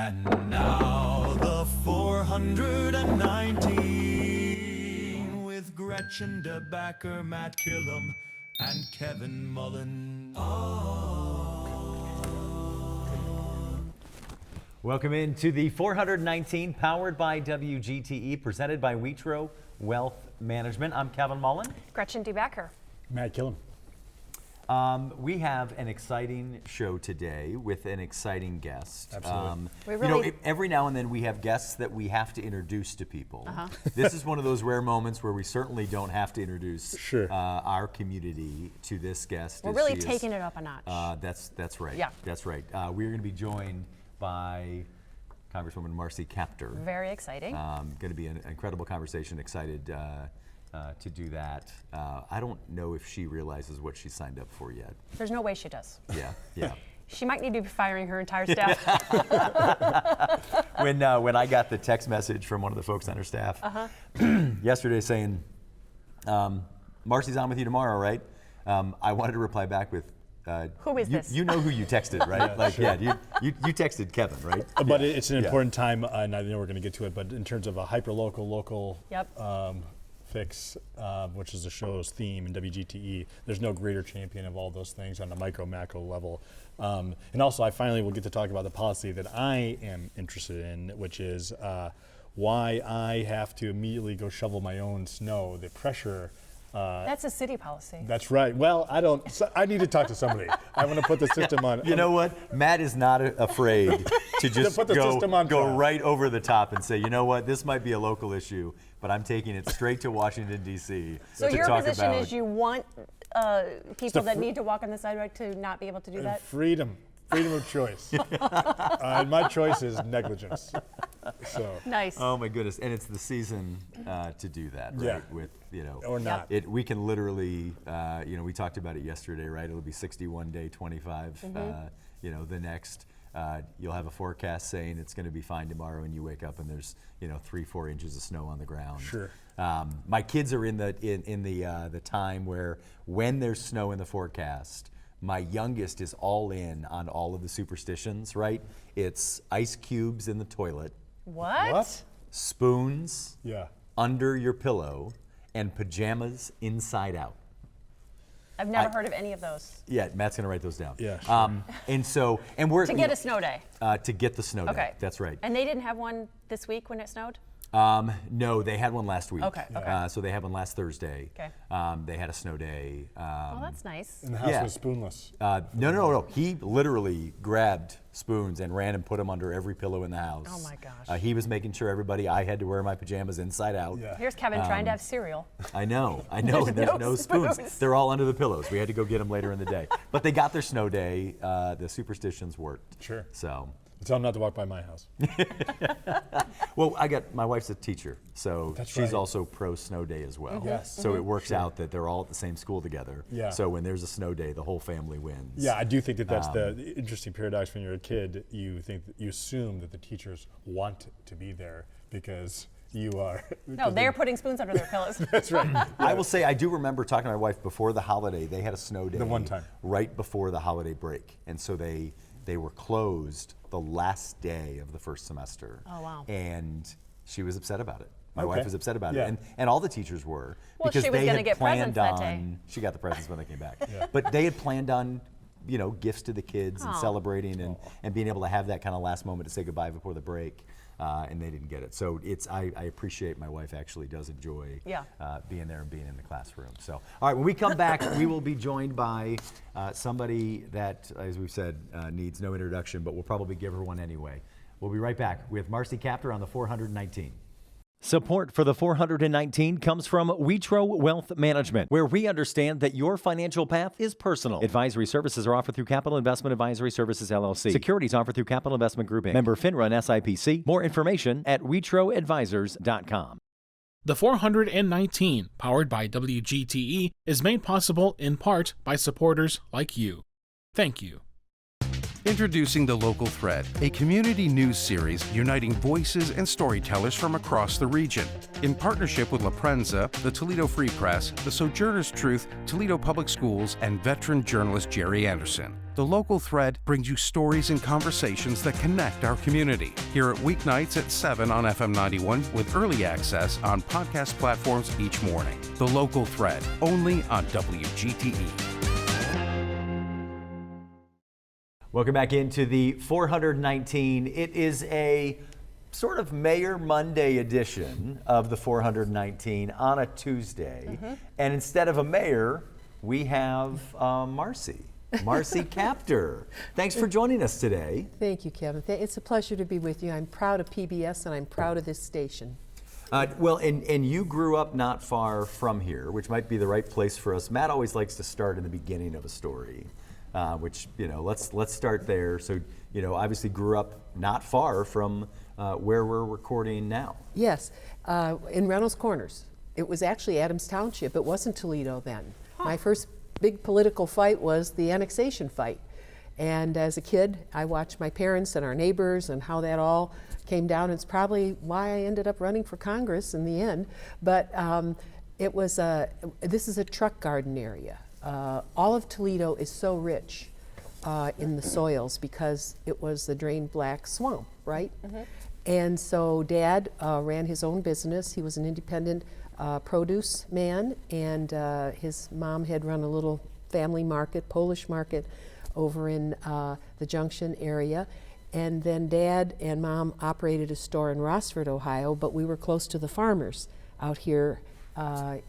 And now the 419 with Gretchen DeBacker, Matt Killam, and Kevin Mullen. Welcome into the 419, powered by WGTE, presented by Witro Wealth Management. I'm Kevin Mullen. Gretchen DeBacker. Matt Killam. We have an exciting show today with an exciting guest. Absolutely. Every now and then we have guests that we have to introduce to people. This is one of those rare moments where we certainly don't have to introduce our community to this guest. We're really taking it up a notch. That's right. Yeah. That's right. We're going to be joined by Congresswoman Marcy Kaptur. Very exciting. Going to be an incredible conversation. Excited to do that. I don't know if she realizes what she signed up for yet. There's no way she does. Yeah. She might need to be firing her entire staff. When I got the text message from one of the folks on her staff yesterday saying, Marcy's on with you tomorrow, right? I wanted to reply back with, who is this? You know who you texted, right? You texted Kevin, right? But it's an important time, and I know we're going to get to it, but in terms of a hyper-local, local fix, which is the show's theme in WGTE, there's no greater champion of all those things on the micro, macro level. And also, I finally will get to talk about the policy that I am interested in, which is why I have to immediately go shovel my own snow. The pressure. That's a city policy. That's right. Well, I need to talk to somebody. I want to put the system on. You know what? Matt is not afraid to just put the system on go trial. right over the top and say, you know what? This might be a local issue, but I'm taking it straight to Washington, D.C. So to your talk position about is you want people that need to walk on the sidewalk to not be able to do that? Freedom of choice. My choice is negligence. So. Nice. Oh my goodness! And it's the season to do that, right? Yeah. With or not. We can literally, we talked about it yesterday, right? It'll be 61 day, 25. The next. You'll have a forecast saying it's going to be fine tomorrow, and you wake up and there's 3-4 inches of snow on the ground. Sure. My kids are in the time where when there's snow in the forecast, my youngest is all in on all of the superstitions, right? It's ice cubes in the toilet. What? Spoons Yeah. under your pillow, and pajamas inside out. I've never heard of any of those. Yeah, Matt's gonna write those down. Yeah, sure. And we're To get a snow day. to get the snow day. Okay. That's right. And they didn't have one this week when it snowed? No, they had one last week. Okay. So they had one last Thursday. Okay. They had a snow day. Well, that's nice. And the house was spoonless. No. He literally grabbed spoons and ran and put them under every pillow in the house. Oh my gosh. He was making sure I had to wear my pajamas inside out. Yeah. Here's Kevin trying to have cereal. I know, and there's no spoons. They're all under the pillows. We had to go get them later in the day. But they got their snow day. The superstitions worked. Sure. So. Tell them not to walk by my house. Well, my wife's a teacher, so That's she's right. also pro snow day as well. Yes. So it works out that they're all at the same school together. Yeah. So when there's a snow day, the whole family wins. Yeah, I do think that's the interesting paradox. When you're a kid, you assume that the teachers want to be there because you are. No, they're putting spoons under their pillows. That's right. Yeah. I will say I do remember talking to my wife before the holiday. They had a snow day. The one time. Right before the holiday break, and so they were closed the last day of the first semester. Oh, wow. And she was upset about it. My Okay. wife was upset about Yeah. it, and all the teachers were, Well, because she was they gonna had get planned presents that on. day. She got the presents when they came back, Yeah. but they had planned on, gifts to the kids and Aw. celebrating and being able to have that kind of last moment to say goodbye before the break, and they didn't get it. So I appreciate my wife actually does enjoy being there and being in the classroom. So all right, when we come back, we will be joined by somebody that, as we've said, needs no introduction, but we'll probably give her one anyway. We'll be right back with Marcy Kaptur on the 419. Support for the 419 comes from Witro Wealth Management, where we understand that your financial path is personal. Advisory services are offered through Capital Investment Advisory Services, LLC. Securities offered through Capital Investment Group, Inc. Member FINRA and SIPC. More information at witroadvisors.com. The 419, powered by WGTE, is made possible in part by supporters like you. Thank you. Introducing The Local Thread, a community news series uniting voices and storytellers from across the region. In partnership with La Prensa, the Toledo Free Press, the Sojourner's Truth, Toledo Public Schools, and veteran journalist Jerry Anderson. The Local Thread brings you stories and conversations that connect our community. Hear it weeknights at 7 on FM 91 with early access on podcast platforms each morning. The Local Thread, only on WGTE. Welcome back into the 419. It is a sort of Mayor Monday edition of the 419 on a Tuesday. And instead of a mayor, we have Marcy. Marcy Kaptur. Thanks for joining us today. Thank you, Kevin. It's a pleasure to be with you. I'm proud of PBS and I'm proud of this station. Well, and you grew up not far from here, which might be the right place for us. Matt always likes to start in the beginning of a story. Which, let's start there. So, obviously grew up not far from where we're recording now. Yes, in Reynolds Corners. It was actually Adams Township. It wasn't Toledo then. My first big political fight was the annexation fight. And as a kid, I watched my parents and our neighbors and how that all came down. It's probably why I ended up running for Congress in the end. But this is a truck garden area. All of Toledo is so rich in the soils because it was the drained black swamp, right? And so Dad ran his own business. He was an independent produce man, and his mom had run a little family market, Polish market, over in the Junction area. And then Dad and Mom operated a store in Rossford, Ohio, but we were close to the farmers out here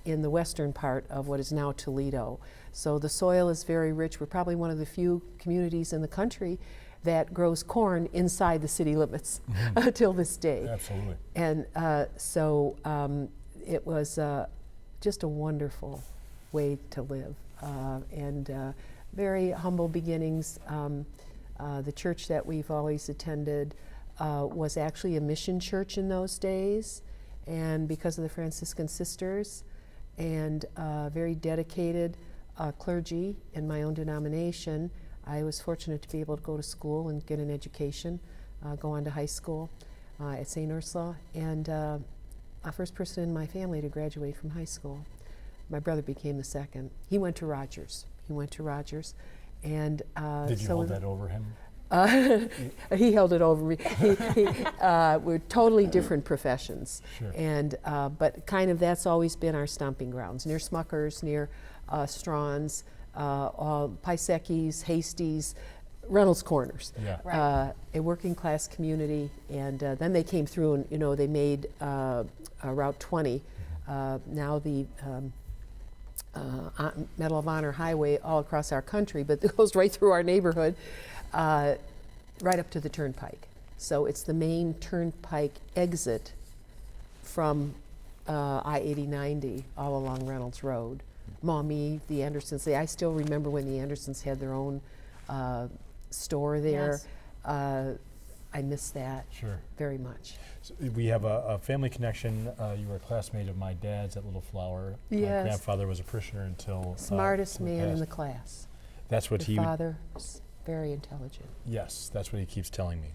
in the western part of what is now Toledo. So the soil is very rich. We're probably one of the few communities in the country that grows corn inside the city limits till this day. Absolutely. And so it was just a wonderful way to live. And very humble beginnings. The church that we've always attended was actually a mission church in those days. And because of the Franciscan sisters and very dedicated clergy in my own denomination, I was fortunate to be able to go to school and get an education, go on to high school at St. Ursula, and a first person in my family to graduate from high school. My brother became the second. He went to Rogers. And did you hold that over him? He held it over me. We're totally different professions, Sure. And but kind of that's always been our stomping grounds, near Smuckers, near Strawn's, Pisecki's, Hasty's, Reynolds Corners. Yeah. A working class community, and then they came through and they made Route 20, now the Medal of Honor Highway all across our country, but it goes right through our neighborhood. Right up to the turnpike. So it's the main turnpike exit from I-80-90 all along Reynolds Road. Mommy, the Andersons, I still remember when the Andersons had their own store there. Yes. I miss that very much. So we have a family connection. You were a classmate of my dad's at Little Flower. Yes. My grandfather was a parishioner until Smartest until man in passed. the class. That's what Your he father was very intelligent. Yes, that's what he keeps telling me.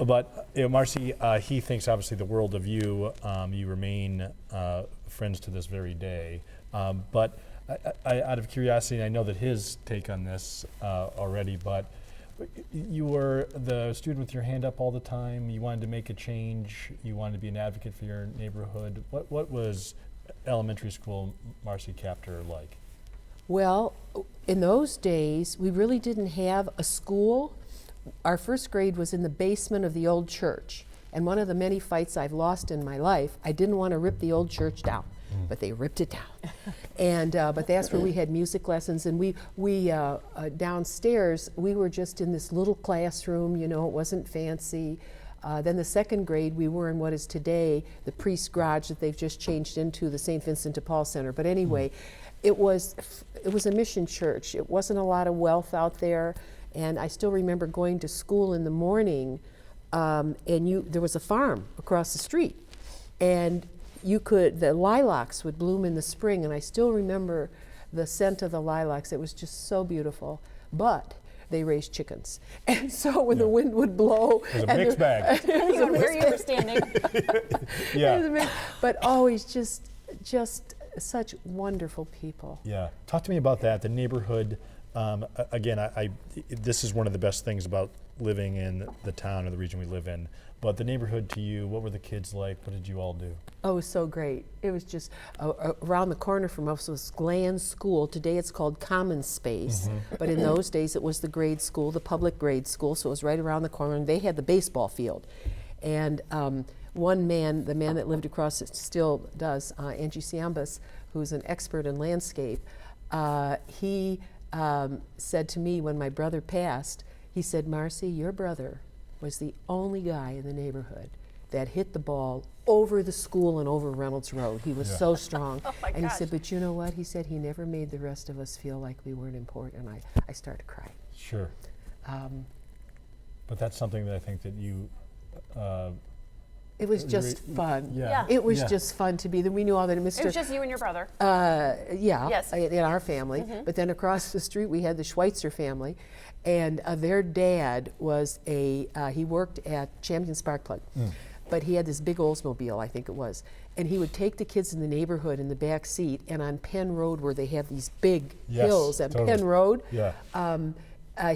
But Marcy, he thinks obviously the world of you. You remain friends to this very day. But I, out of curiosity, I know that his take on this already, but you were the student with your hand up all the time. You wanted to make a change. You wanted to be an advocate for your neighborhood. What was elementary school Marcy Kaptur like? Well, in those days, we really didn't have a school. Our first grade was in the basement of the old church. And one of the many fights I've lost in my life, I didn't want to rip the old church down, but they ripped it down. And but that's where we had music lessons. And we downstairs, we were just in this little classroom, it wasn't fancy. Then the second grade, we were in what is today the priest's garage that they've just changed into the St. Vincent de Paul Center. But anyway, it was a mission church. It wasn't a lot of wealth out there. And I still remember going to school in the morning, and there was a farm across the street. And the lilacs would bloom in the spring, and I still remember the scent of the lilacs. It was just so beautiful. But they raised chickens. And so when the wind would blow. It was a mixed bag. Depending on where you were standing. Yeah. But always just such wonderful people. Yeah. Talk to me about that, the neighborhood. Again, this is one of the best things about living in the town or the region we live in. But the neighborhood to you, what were the kids like? What did you all do? Oh, it was so great. It was just around the corner from us was Gland School. Today it's called Common Space, but in those days it was the grade school, the public grade school, so it was right around the corner, and they had the baseball field. And one man, the man that lived across it still does, Angie Ciambas, who's an expert in landscape, he said to me when my brother passed, he said, Marcy, your brother was the only guy in the neighborhood that hit the ball over the school and over Reynolds Road. He was so strong. Oh my and gosh. he said, but you know what? He said he never made the rest of us feel like we weren't important. And I started crying. Sure. But that's something that I think that you... it was just fun. Yeah. It was Yeah. just fun to be there. We knew all that Mr. It was just you and your brother. Yes. In our family. But then across the street we had the Schweitzer family, and their dad was he worked at Champion Sparkplug, but he had this big Oldsmobile, I think it was, and he would take the kids in the neighborhood in the back seat, and on Penn Road where they have these big hills at totally. Penn Road,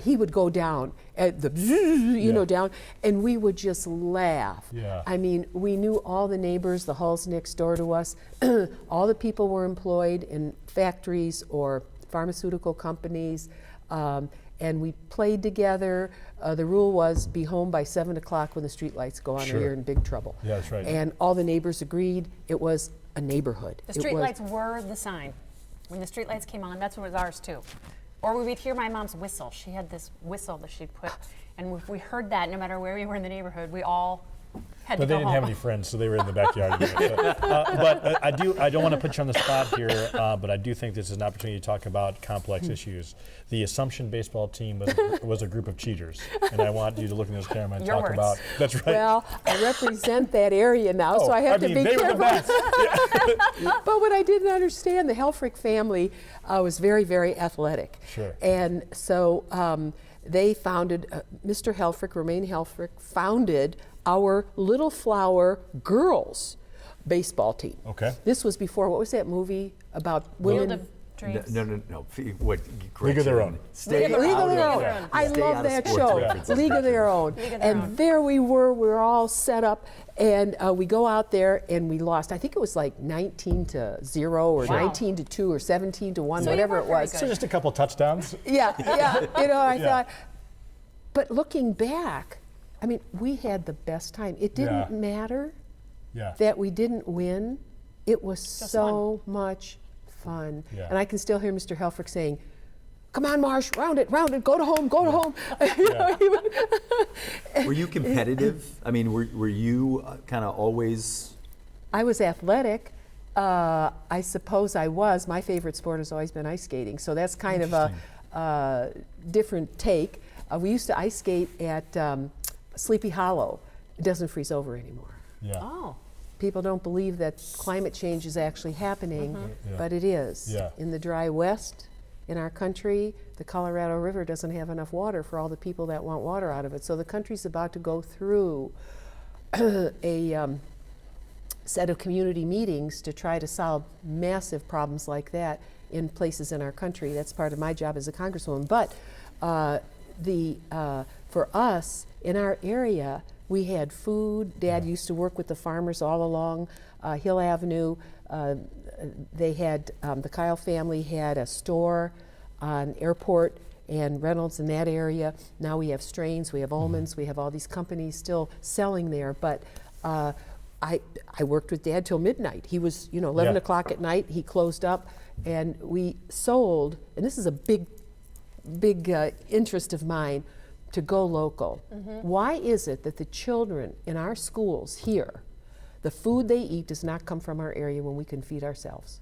he would go down at the down, and we would just laugh. Yeah. I mean, we knew all the neighbors, the halls next door to us. All the people were employed in factories or pharmaceutical companies, and we played together. The rule was be home by 7 o'clock when the street lights go on, Sure. or you're in big trouble. Yeah, that's right. And all the neighbors agreed it was a neighborhood. The street lights were the sign. When the street lights came on, that's what was ours too. Or we would hear my mom's whistle. She had this whistle that she'd put, and if we heard that, no matter where we were in the neighborhood, we all had But to they go didn't home. have any friends, so they were in the backyard. But I don't want to put you on the spot here, but I do think this is an opportunity to talk about complex issues. The Assumption baseball team was a group of cheaters, and I want you to look in this camera and Your talk words. about. That's right. Well, I represent that area now, so I have to be they were the careful. best. But what I didn't understand, the Helfrich family was very, very athletic. Sure. And so they founded, Mr. Helfrich, Romaine Helfrich, founded our Little Flower girls baseball team. Okay. This was before, what was that movie about women? Field of Dreams. No. What? League of Their Own. Stay League of out Their of Own. that. I Stay love out of that sports show. references. League of Their Own. League of Their And Own. there we were all set up, and we go out there and we lost. I think it was like 19-0 or Wow. 19-2 or 17-1, So you whatever were it very was. good. So just a couple touchdowns. Yeah. I Yeah. thought, but looking back, I mean, we had the best time. It didn't Yeah. matter Yeah. that we didn't win. It was so much fun. Yeah. And I can still hear Mr. Helfrich saying, come on, Marsh, round it, go to home, go to home. You know, he would- Were you competitive? I mean, were you kind of always? I was athletic. I suppose I was. My favorite sport has always been ice skating. So that's kind of a different take. We used to ice skate at Sleepy Hollow. It doesn't freeze over anymore. Yeah. Oh. People don't believe that climate change is actually happening, Yeah. but it is. Yeah. In the dry west, in our country, the Colorado River doesn't have enough water for all the people that want water out of it. So the country's about to go through a set of community meetings to try to solve massive problems like that in places in our country. That's part of my job as a Congresswoman. But for us, in our area, we had food. Dad used to work with the farmers all along Hill Avenue. They had, the Kyle family had a store on Airport and Reynolds in that area. Now we have Strains, we have Ullman's, we have all these companies still selling there. But I worked with Dad till midnight. He was, 11 Yeah. o'clock at night, he closed up, and we sold, and this is a big interest of mine, to go local. Why is it that the children in our schools here, the food they eat does not come from our area when we can feed ourselves?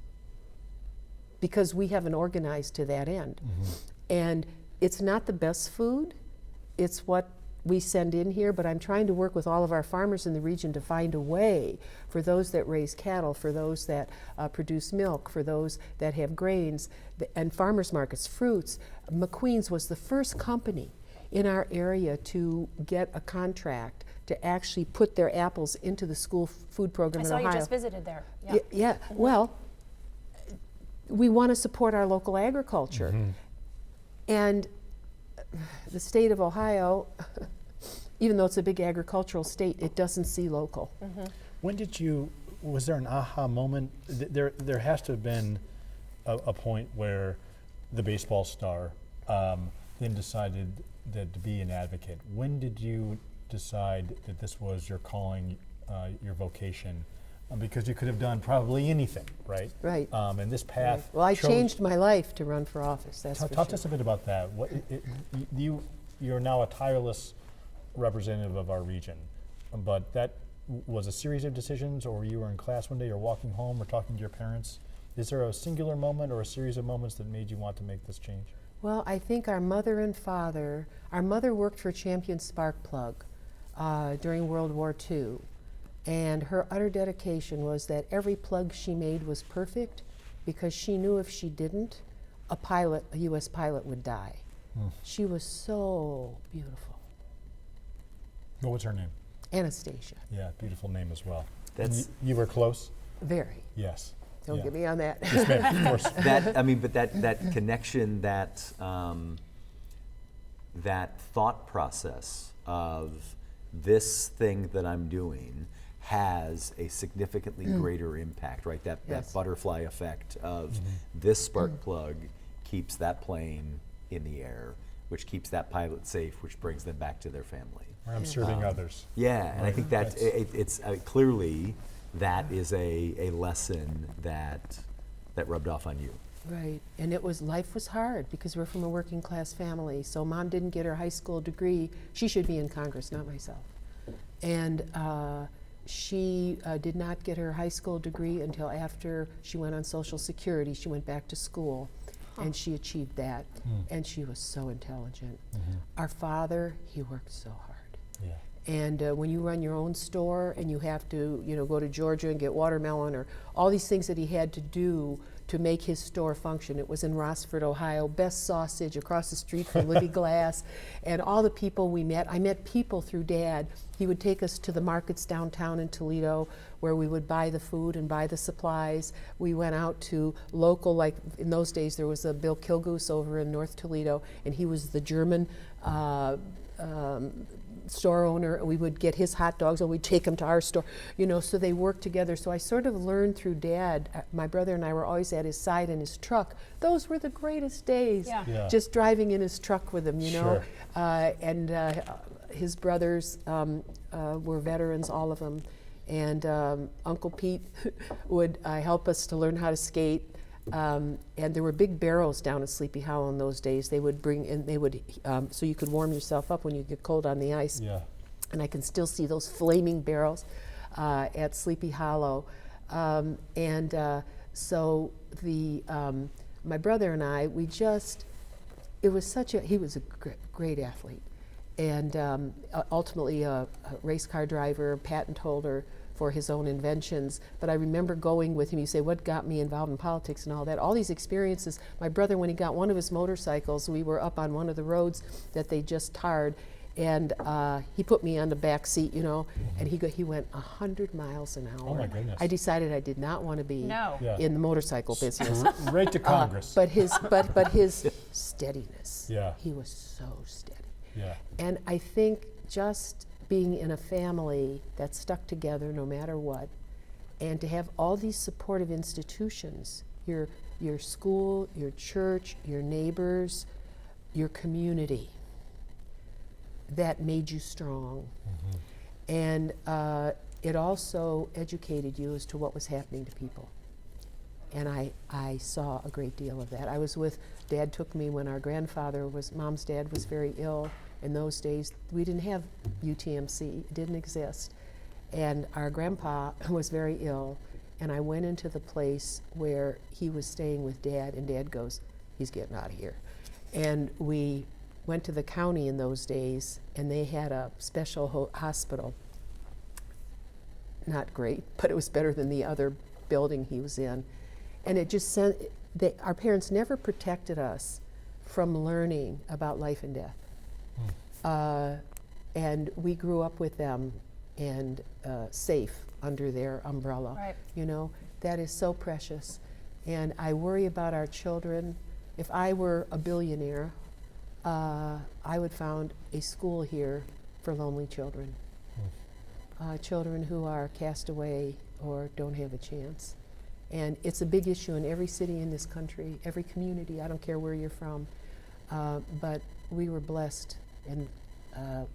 Because we haven't organized to that end. And it's not the best food, it's what we send in here, but I'm trying to work with all of our farmers in the region to find a way for those that raise cattle, for those that produce milk, for those that have grains, and farmers markets, fruits. McQueen's was the first company in our area to get a contract to actually put their apples into the school food program in Ohio. I saw you just visited there. Yeah. Well, we want to support our local agriculture. And the state of Ohio, even though it's a big agricultural state, it doesn't see local. When did you, was there an aha moment? There has to have been a point where the baseball star then decided that to be an advocate. When did you decide that this was your calling, your vocation? Because you could have done probably anything, right? Right. And this path. Right. Well, I changed my life to run for office. That's for Talk to sure. us a bit about that. You're now a tireless representative of our region, but that was a series of decisions, or you were in class one day, or walking home, or talking to your parents. Is there a singular moment or a series of moments that made you want to make this change? Well, I think our mother and father, our mother worked for Champion Spark Plug during World War II. And her utter dedication was that every plug she made was perfect, because she knew if she didn't, a U.S. pilot would die. She was so beautiful. What was her name? Anastasia. Yeah, beautiful name as well. That's you were close? Very. Yes. Don't get me on that. Yes, ma'am, of course. that connection, that thought process of this thing that I'm doing has a significantly greater impact, right? That butterfly effect of this spark plug keeps that plane in the air, which keeps that pilot safe, which brings them back to their family. I'm serving others. Yeah, and I think that it's clearly that is a lesson that rubbed off on you. Right, and life was hard because we're from a working class family. So Mom didn't get her high school degree. She should be in Congress, not myself. And she did not get her high school degree until after she went on Social Security. She went back to school, and she achieved that. And she was so intelligent. Our father, he worked so hard. Yeah. And when you run your own store and you have to, go to Georgia and get watermelon, or all these things that he had to do to make his store function. It was in Rossford, Ohio, best sausage across the street from Libby Glass, and all the people we met. I met people through Dad. He would take us to the markets downtown in Toledo where we would buy the food and buy the supplies. We went out to local, like in those days there was a Bill Kilgoose over in North Toledo, and he was the German store owner. We would get his hot dogs and we'd take them to our store, so they worked together. So I sort of learned through Dad. My brother and I were always at his side in his truck. Those were the greatest days, just driving in his truck with him, Sure. And his brothers were veterans, all of them. And Uncle Pete would help us to learn how to skate. And there were big barrels down at Sleepy Hollow in those days. They would bring in, so you could warm yourself up when you get cold on the ice. Yeah. And I can still see those flaming barrels at Sleepy Hollow. So my brother and I, he was a great athlete. And ultimately a race car driver, patent holder for his own inventions. But I remember going with him. You say, what got me involved in politics and all that? All these experiences. My brother, when he got one of his motorcycles, we were up on one of the roads that they just tarred, and he put me on the back seat, and he went 100 miles an hour. Oh my goodness. I decided I did not want to be in the motorcycle business. Right to Congress. But his steadiness. Yeah. He was so steady. Yeah. And I think just being in a family that stuck together no matter what, and to have all these supportive institutions, your school, your church, your neighbors, your community, that made you strong. And it also educated you as to what was happening to people. And I saw a great deal of that. I was with, Dad took me when our grandfather Mom's dad was very ill. In those days, we didn't have UTMC, it didn't exist. And our grandpa was very ill, and I went into the place where he was staying with Dad, and Dad goes, he's getting out of here. And we went to the county in those days, and they had a special hospital. Not great, but it was better than the other building he was in. And it just sent, our parents never protected us from learning about life and death. And we grew up with them and safe under their umbrella. Right. You know, that is so precious. And I worry about our children. If I were a billionaire, I would found a school here for lonely children. Children who are cast away or don't have a chance. And it's a big issue in every city in this country, every community, I don't care where you're from. But we were blessed and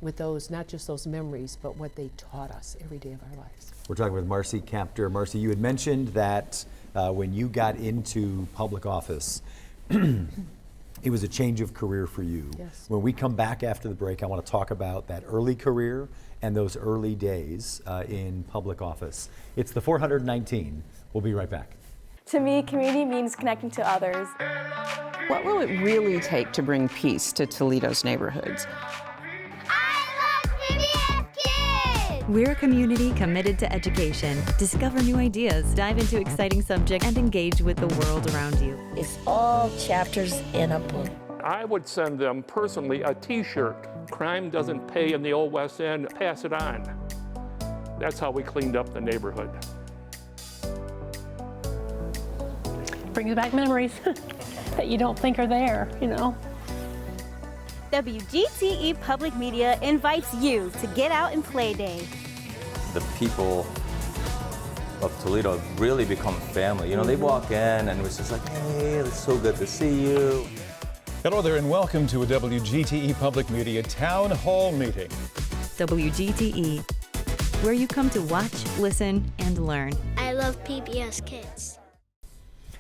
with those, not just those memories, but what they taught us every day of our lives. We're talking with Marcy Kaptur. Marcy, you had mentioned that when you got into public office, it was a change of career for you. Yes. When we come back after the break, I want to talk about that early career and those early days in public office. It's the 419. We'll be right back. To me, community means connecting to others. What will it really take to bring peace to Toledo's neighborhoods? We're a community committed to education. Discover new ideas, dive into exciting subjects, and engage with the world around you. It's all chapters in a book. I would send them personally a t-shirt. Crime doesn't pay in the Old West End, pass it on. That's how we cleaned up the neighborhood. Brings back memories that you don't think are there, you know. WGTE Public Media invites you to Get Out and Play Day. The people of Toledo have really become family. You know, they walk in and it's just like, hey, it's so good to see you. Hello there and welcome to a WGTE Public Media Town Hall meeting. WGTE, where you come to watch, listen, and learn. I love PBS Kids.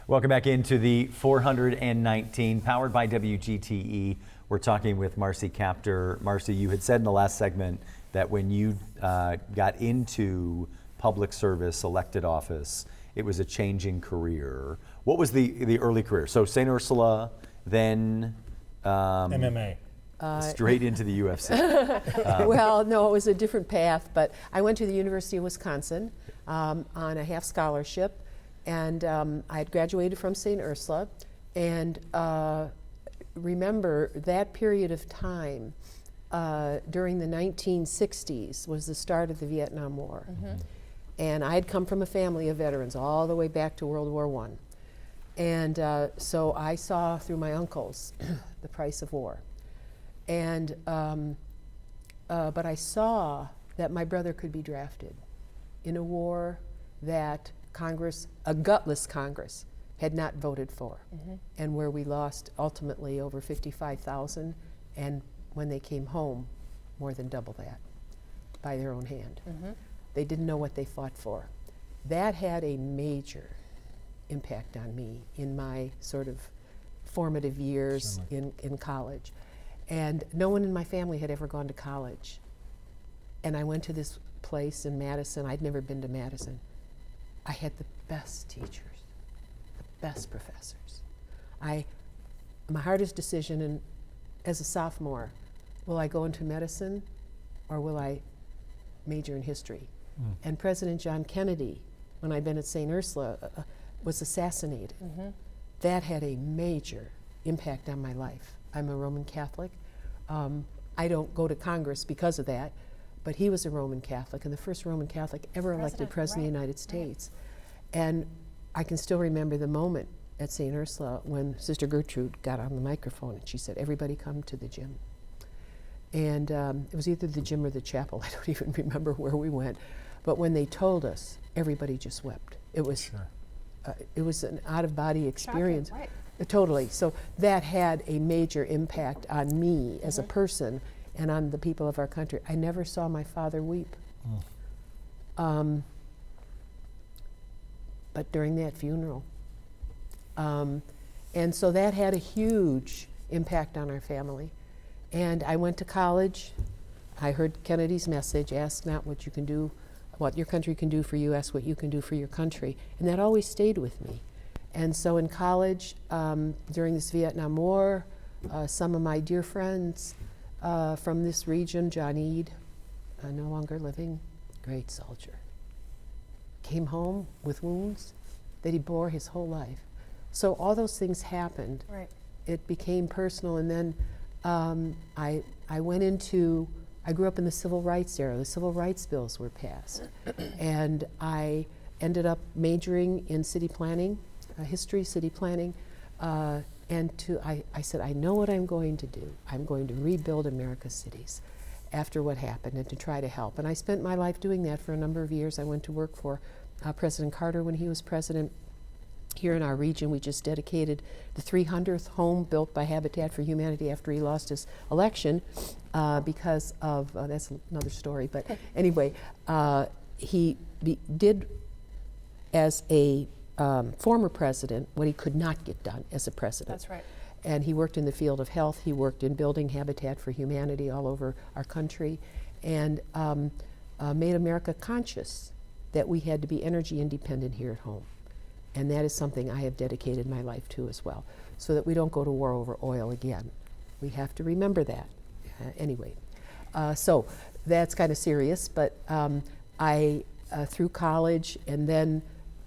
Welcome back into the 419, powered by WGTE. We're talking with Marcy Kaptur. Marcy, you had said in the last segment that when you got into public service, elected office, it was a changing career. What was the early career? So St. Ursula, then MMA. Straight into the UFC. Well, no, it was a different path, but I went to the University of Wisconsin on a half scholarship, and I had graduated from St. Ursula, and remember that period of time during the 1960s was the start of the Vietnam War. And I had come from a family of veterans all the way back to World War I. And so I saw through my uncles the price of war. And, but I saw that my brother could be drafted in a war that Congress, a gutless Congress, had not voted for, and where we lost ultimately over 55,000, and when they came home, more than double that by their own hand. They didn't know what they fought for. That had a major impact on me in my sort of formative years in college. And no one in my family had ever gone to college. And I went to this place in Madison. I'd never been to Madison. I had the best teachers, the best professors. My hardest decision as a sophomore, will I go into medicine or will I major in history? And President John Kennedy, when I'd been at St. Ursula, was assassinated. That had a major impact on my life. I'm a Roman Catholic. I don't go to Congress because of that, but he was a Roman Catholic, and the first Roman Catholic ever elected President of the United States. And I can still remember the moment at St. Ursula when Sister Gertrude got on the microphone and she said, "Everybody come to the gym." And it was either the gym or the chapel. I don't even remember where we went. But when they told us, everybody just wept. It was, it was an out-of-body experience. Shocking, right. Totally. So that had a major impact on me as a person and on the people of our country. I never saw my father weep. But during that funeral. And so that had a huge impact on our family. And I went to college. I heard Kennedy's message, ask not what you can do, what your country can do for you, ask what you can do for your country. And that always stayed with me. And so in college, during this Vietnam War, some of my dear friends from this region, John Eade, no longer living, great soldier, came home with wounds that he bore his whole life. So all those things happened. Right. It became personal, and then I went into, I grew up in the civil rights era. The civil rights bills were passed. And I ended up majoring in city planning, history, city planning, and I said, I know what I'm going to do. I'm going to rebuild America's cities after what happened and to try to help. And I spent my life doing that for a number of years. I went to work for President Carter when he was president. Here in our region, we just dedicated the 300th home built by Habitat for Humanity after he lost his election because of, that's another story, but anyway, he did as a former president what he could not get done as a president. That's right. And he worked in the field of health, he worked in building Habitat for Humanity all over our country, and made America conscious that we had to be energy independent here at home. And that is something I have dedicated my life to as well, so that we don't go to war over oil again. We have to remember that. Anyway, so that's kind of serious, but I, through college, and then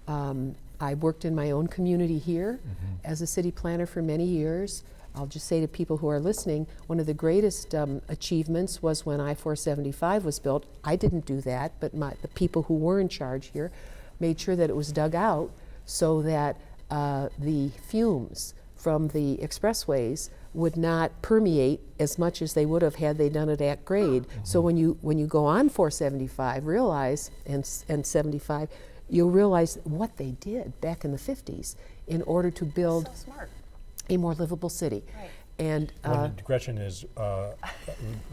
I worked in my own community here as a city planner for many years. I'll just say to people who are listening, one of the greatest achievements was when I-475 was built. I didn't do that, but the people who were in charge here made sure that it was dug out so that the fumes from the expressways would not permeate as much as they would have had they done it at grade. So when you go on 475, realize, and 75, you'll realize what they did back in the 50s in order to build a more livable city. Right. And Gretchen is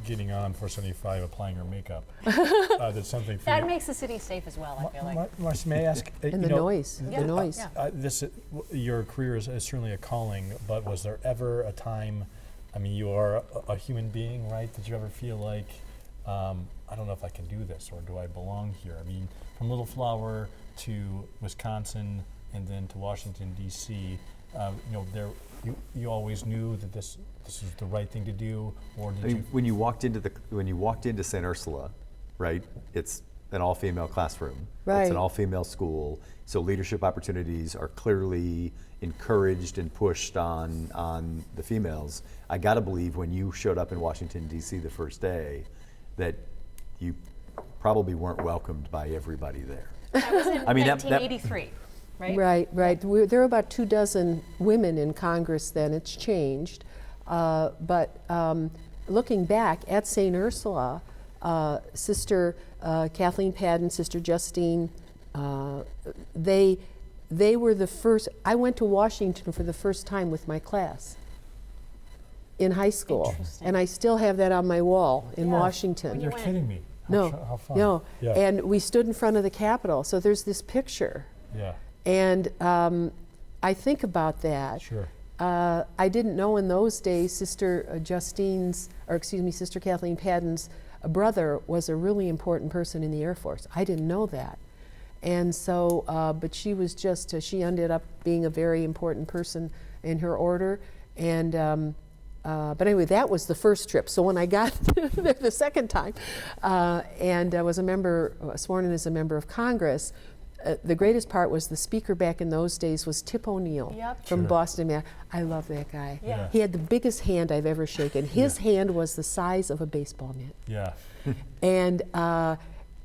getting on 475, applying her makeup. That's something for that you. makes the city safe as well, I feel like. Marcy, may I ask? And the noise, the noise. Your career is certainly a calling, but was there ever a time, I mean, you are a human being, right? Did you ever feel like, I don't know if I can do this, or do I belong here? I mean, from Little Flower to Wisconsin and then to Washington, D.C., you always knew that this was the right thing to do, or did you? When you walked into St. Ursula, right? It's an all-female classroom. Right. It's an all-female school, so leadership opportunities are clearly encouraged and pushed on the females. I gotta believe when you showed up in Washington D.C. the first day, that you probably weren't welcomed by everybody there. That was in 1983. Right? Right. There were about 24 women in Congress then. It's changed. But looking back at St. Ursula, Sister Kathleen Padden, Sister Justine, they were the first. I went to Washington for the first time with my class in high school. And I still have that on my wall in Washington. You're kidding me. How fun. No. Yeah. And we stood in front of the Capitol. So there's this picture. Yeah. And I think about that. Sure. I didn't know in those days Sister Kathleen Padden's brother was a really important person in the Air Force. I didn't know that. And so, but she was just, she ended up being a very important person in her order. And, but anyway, that was the first trip. So when I got there the second time, and I was sworn in as a member of Congress, the greatest part was the speaker back in those days was Tip O'Neill from Boston, Mass. I love that guy. Yeah. He had the biggest hand I've ever shaken. His hand was the size of a baseball mitt. Yeah. And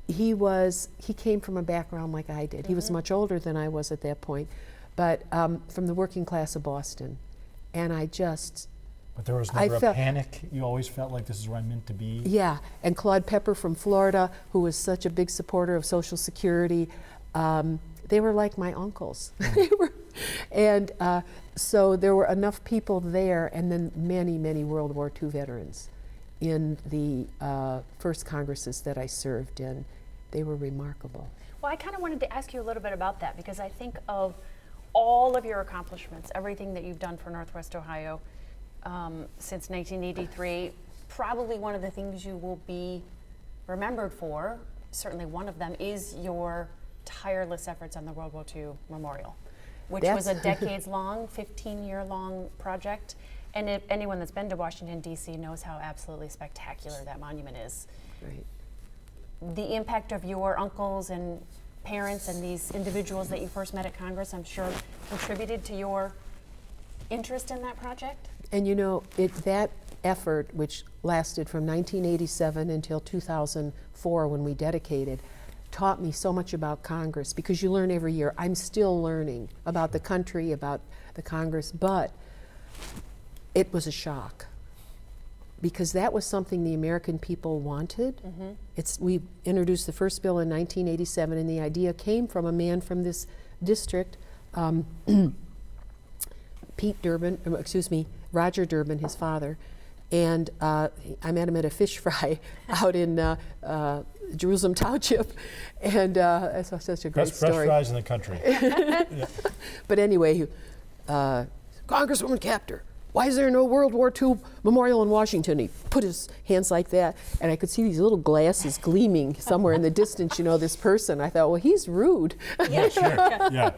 he came from a background like I did. He was much older than I was at that point, but from the working class of Boston. And But there was never a panic? You always felt like this is where I'm meant to be? Yeah, and Claude Pepper from Florida, who was such a big supporter of Social Security, they were like my uncles. And so there were enough people there, and then many, many World War II veterans in the first Congresses that I served in. They were remarkable. Well, I kind of wanted to ask you a little bit about that, because I think of all of your accomplishments, everything that you've done for Northwest Ohio since 1983. Probably one of the things you will be remembered for, certainly one of them, is your tireless efforts on the World War II Memorial, which was a decades-long, 15-year-long project. And if anyone that's been to Washington, D.C. knows how absolutely spectacular that monument is. Right. The impact of your uncles and parents and these individuals that you first met at Congress, I'm sure, contributed to your interest in that project? And you know, that effort, which lasted from 1987 until 2004 when we dedicated, taught me so much about Congress, because you learn every year. I'm still learning about the country, about the Congress, but it was a shock, because that was something the American people wanted. We introduced the first bill in 1987, and the idea came from a man from this district, Roger Durbin, his father, and I met him at a fish fry out in Jerusalem Township, and that's such a great Best story. fresh fries in the country. But anyway, Congresswoman Kaptur, why is there no World War II memorial in Washington? He put his hands like that, and I could see these little glasses gleaming somewhere in the distance, you know, this person. I thought, well, he's rude. Yeah, sure. Yeah.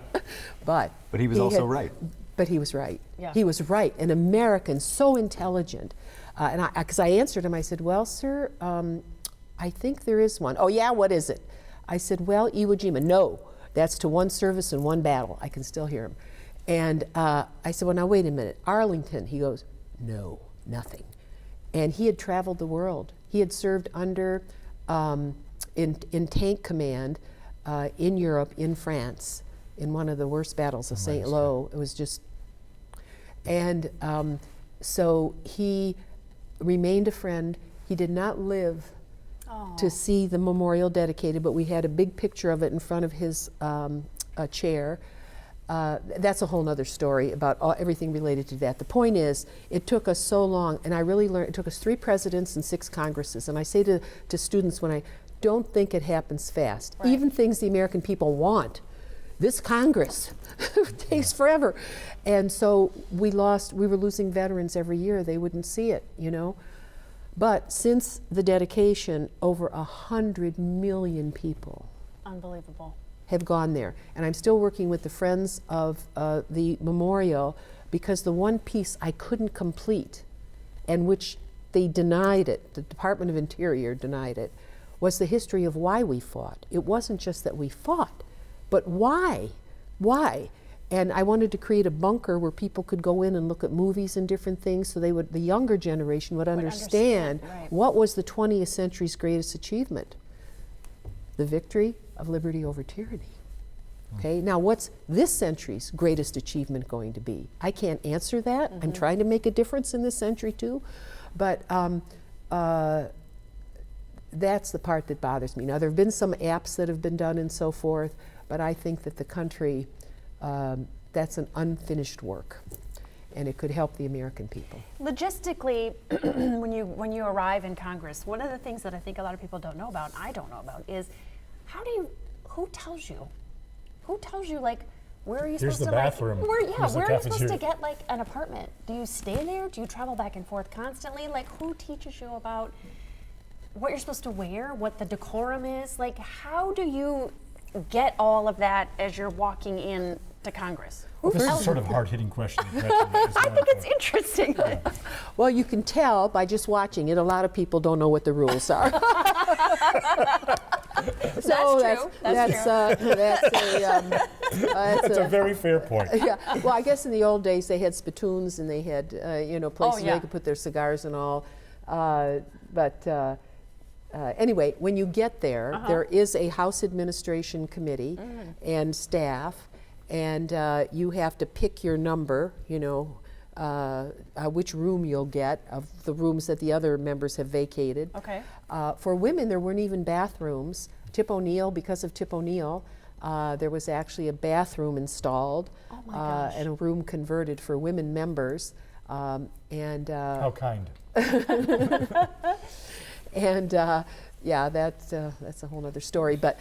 But he was also right. But he was right. Yeah. He was right. An American, so intelligent. And because I answered him, I said, well, sir, I think there is one. Oh, yeah, what is it? I said, well, Iwo Jima. No, that's to one service and one battle. I can still hear him. And I said, well, now wait a minute. Arlington. He goes, no, nothing. And he had traveled the world. He had served under, in tank command in Europe, in France, in one of the worst battles of St. Lo. It was just, and so he remained a friend. He did not live to see the memorial dedicated, but we had a big picture of it in front of his chair. That's a whole nother story about everything related to that. The point is, it took us so long, and I really learned, it took us 3 presidents and 6 Congresses. And I say to students, when I don't think it happens fast, even things the American people want, this Congress takes forever. And so we were losing veterans every year. They wouldn't see it, you know. But since the dedication, over 100 million people Unbelievable. have gone there. And I'm still working with the Friends of the Memorial, because the one piece I couldn't complete, and which they denied it, the Department of Interior denied it, was the history of why we fought. It wasn't just that we fought, but why? Why? And I wanted to create a bunker where people could go in and look at movies and different things, so the younger generation would understand what was the 20th century's greatest achievement. The victory of liberty over tyranny. Okay, now what's this century's greatest achievement going to be? I can't answer that. I'm trying to make a difference in this century too, but that's the part that bothers me. Now, there have been some apps that have been done and so forth, but I think that the country, that's an unfinished work, and it could help the American people. Logistically, when you arrive in Congress, one of the things that I think a lot of people don't know about, and I don't know about, is who tells you? Who tells you, like, where are you Here's supposed the to bathroom. where are you supposed to cafeteria. get like an apartment? Do you stay there? Do you travel back and forth constantly? Like, who teaches you about what you're supposed to wear, what the decorum is? Like, how do you get all of that as you're walking in to Congress? This is sort of hard-hitting question. I think it's interesting. Well, you can tell by just watching it, a lot of people don't know what the rules are. So that's a very fair point. Yeah. Well, I guess in the old days they had spittoons and they had places where they could put their cigars and all. Anyway, when you get there, there is a House Administration Committee and staff, and you have to pick your number, which room you'll get of the rooms that the other members have vacated. Okay. For women, there weren't even bathrooms. Tip O'Neill, because of Tip O'Neill, there was actually a bathroom installed and a room converted for women members. How kind. And yeah, that's a whole other story. But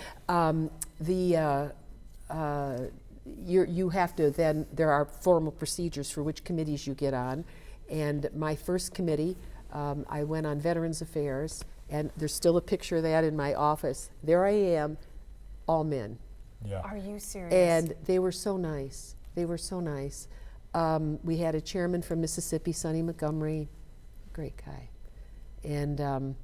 you have to then, there are formal procedures for which committees you get on. And my first committee, I went on Veterans Affairs, and there's still a picture of that in my office. There I am, all men. Yeah. Are you serious? And they were so nice. They were so nice. We had a chairman from Mississippi, Sonny Montgomery, great guy. And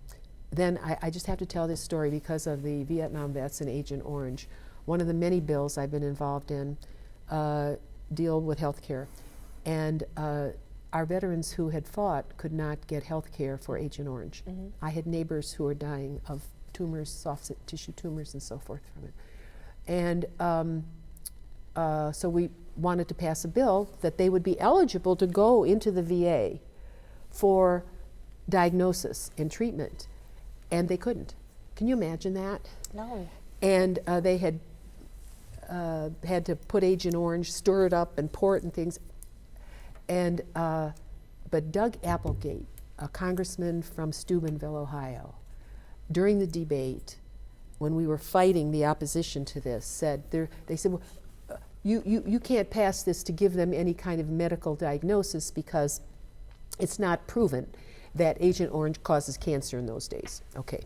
then I just have to tell this story because of the Vietnam vets and Agent Orange. One of the many bills I've been involved in deal with health care. And our veterans who had fought could not get health care for Agent Orange. I had neighbors who were dying of tumors, soft tissue tumors and so forth from it. And so we wanted to pass a bill that they would be eligible to go into the VA for diagnosis and treatment, and they couldn't. Can you imagine that? No. And they had had to put Agent Orange, stir it up and pour it and things. And but Doug Applegate, a congressman from Steubenville, Ohio, during the debate, when we were fighting the opposition to this, said they said, well, you can't pass this to give them any kind of medical diagnosis because it's not proven that Agent Orange causes cancer in those days. Okay.